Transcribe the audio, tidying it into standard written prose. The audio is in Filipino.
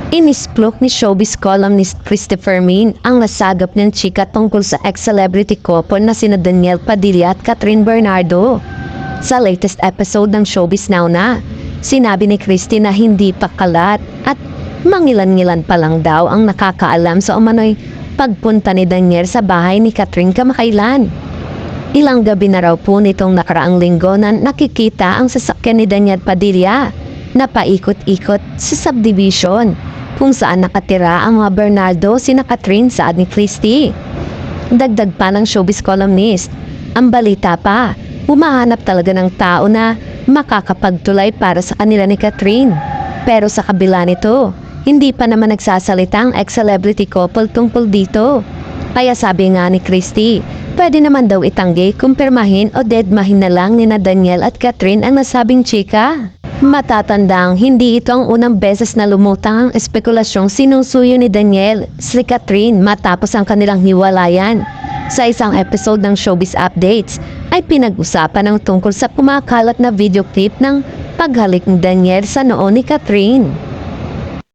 Inisplok ni showbiz columnist Christopher Min ang nasagap ng chika tungkol sa ex-celebrity couple na sina Daniel Padilla at Catherine Bernardo. Sa latest episode ng Showbiz Now na, sinabi ni Christy na hindi pa kalat at mangilan-ngilan pa lang daw ang nakakaalam sa umano'y pagpunta ni Daniel sa bahay ni Catherine kamakailan. Ilang gabi na raw po nitong nakaraang linggo na nakikita ang sasakyan ni Daniel Padilla na paikot-ikot sa subdivision kung saan nakatira ang mga Bernardo, sina Catherine, saad ni Christy. Dagdag pa ng showbiz columnist, ang balita pa, humahanap talaga ng tao na makakapagtulay para sa kanila ni Catherine. Pero sa kabila nito, hindi pa naman nagsasalita ang ex-celebrity couple tungkol dito. Kaya sabi nga ni Christy, pwede naman daw itanggi, kumpirmahin o deadmahin na lang ni na Daniel at Catherine ang nasabing chika. Matatandang hindi ito ang unang beses na lumutang ang espekulasyong sinusuyo ni Daniel si Catherine matapos ang kanilang hiwalayan. Sa isang episode ng Showbiz Updates ay pinag-usapan ng tungkol sa kumakalat na video clip ng paghalik ni Daniel sa noo ni Catherine.